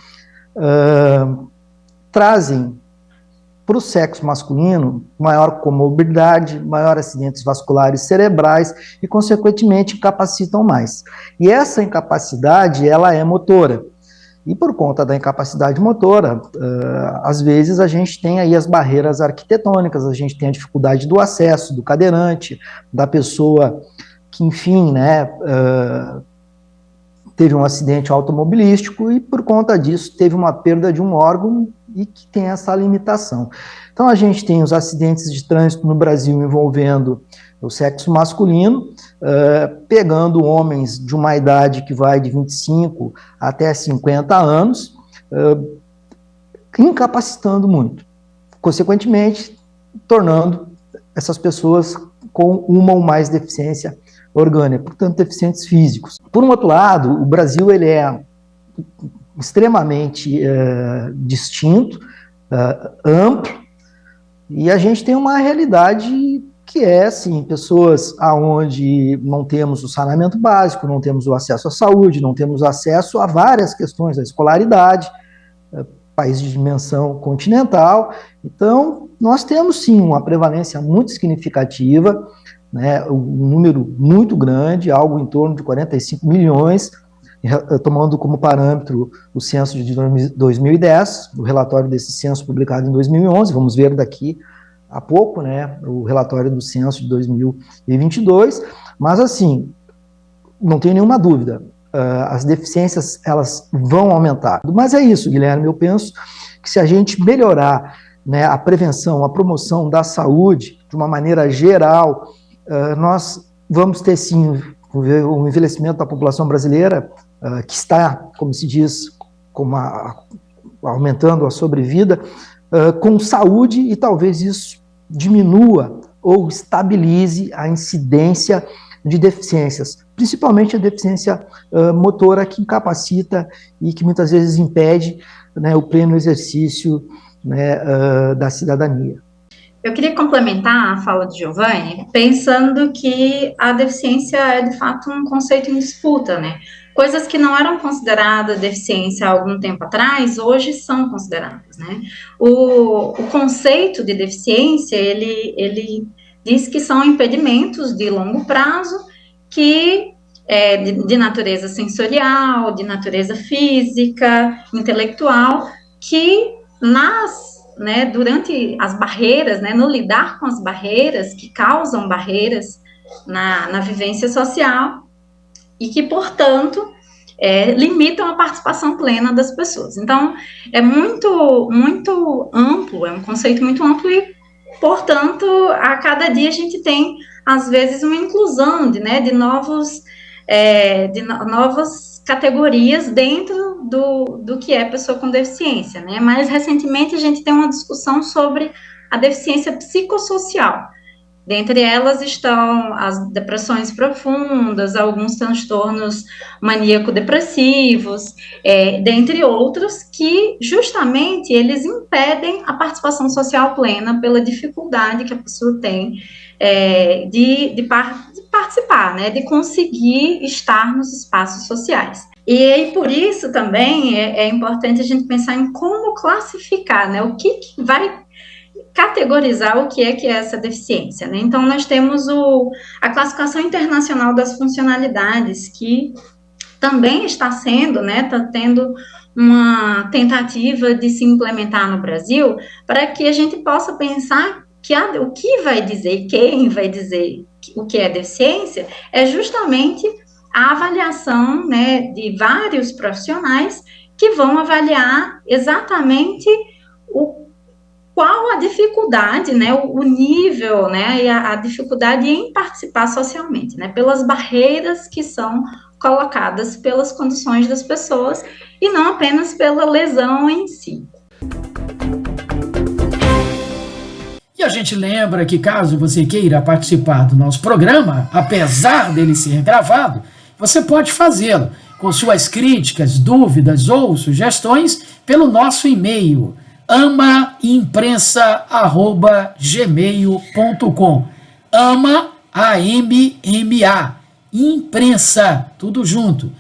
trazem para o sexo masculino maior comorbidade, maior acidentes vasculares cerebrais e, consequentemente, incapacitam mais. E essa incapacidade, ela é motora. E por conta da incapacidade motora, às vezes a gente tem aí as barreiras arquitetônicas, a gente tem a dificuldade do acesso, do cadeirante, da pessoa que, enfim, né, teve um acidente automobilístico e, por conta disso, teve uma perda de um órgão e que tem essa limitação. Então, a gente tem os acidentes de trânsito no Brasil envolvendo o sexo masculino, pegando homens de uma idade que vai de 25 até 50 anos, incapacitando muito. Consequentemente, tornando essas pessoas com uma ou mais deficiência orgânica, portanto, deficientes físicos. Por um outro lado, o Brasil ele é extremamente distinto, amplo, e a gente tem uma realidade que é, assim, pessoas aonde não temos o saneamento básico, não temos o acesso à saúde, não temos acesso a várias questões da escolaridade, país de dimensão continental. Então, nós temos, sim, uma prevalência muito significativa, né, um número muito grande, algo em torno de 45 milhões, tomando como parâmetro o censo de 2010, o relatório desse censo publicado em 2011, vamos ver daqui a pouco, né, o relatório do censo de 2022, mas assim, não tem nenhuma dúvida, as deficiências, elas vão aumentar. Mas é isso, Guilherme, eu penso que se a gente melhorar, né, a prevenção, a promoção da saúde, de uma maneira geral, nós vamos ter sim o envelhecimento da população brasileira, que está, como se diz, aumentando a sobrevida, com saúde, e talvez isso diminua ou estabilize a incidência de deficiências, principalmente a deficiência motora, que incapacita e que muitas vezes impede, né, o pleno exercício, né, da cidadania. Eu queria complementar a fala de Giovanni, pensando que a deficiência é, de fato, um conceito em disputa, né? Coisas que não eram consideradas deficiência há algum tempo atrás, hoje são consideradas, né? O conceito de deficiência, ele diz que são impedimentos de longo prazo que de natureza sensorial, de natureza física, intelectual, que durante as barreiras, no lidar com as barreiras, que causam barreiras na vivência social e que, portanto, limitam a participação plena das pessoas. Então, é muito, muito amplo, é um conceito muito amplo e, portanto, a cada dia a gente tem, às vezes, uma inclusão de novas categorias dentro do que é pessoa com deficiência, né? Mais recentemente, a gente tem uma discussão sobre a deficiência psicossocial. Dentre elas estão as depressões profundas, alguns transtornos maníaco-depressivos, dentre outros, que justamente eles impedem a participação social plena pela dificuldade que a pessoa tem de participar, né, de conseguir estar nos espaços sociais. E aí, por isso também é importante a gente pensar em como classificar, né, o que vai categorizar o que é essa deficiência, né? Então, nós temos a classificação internacional das funcionalidades, que também está tendo uma tentativa de se implementar no Brasil, para que a gente possa pensar que o que vai dizer, quem vai dizer o que é deficiência, é justamente a avaliação, né, de vários profissionais que vão avaliar exatamente qual a dificuldade, né, o nível, né, e a dificuldade em participar socialmente, né, pelas barreiras que são colocadas pelas condições das pessoas e não apenas pela lesão em si. E a gente lembra que, caso você queira participar do nosso programa, apesar dele ser gravado, você pode fazê-lo com suas críticas, dúvidas ou sugestões pelo nosso e-mail amaimprensa@gmail.com. AMA, imprensa, tudo junto,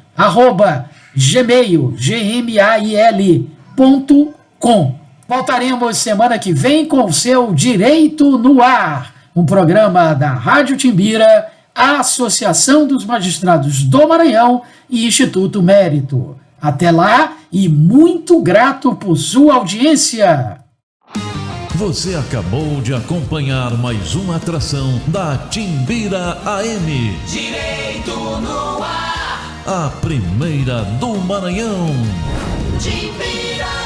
@gmail.com. Voltaremos semana que vem com o seu Direito no Ar, um programa da Rádio Timbira, a Associação dos Magistrados do Maranhão e Instituto Mérito. Até lá e muito grato por sua audiência. Você acabou de acompanhar mais uma atração da Timbira AM. Direito no Ar. A primeira do Maranhão. Timbira.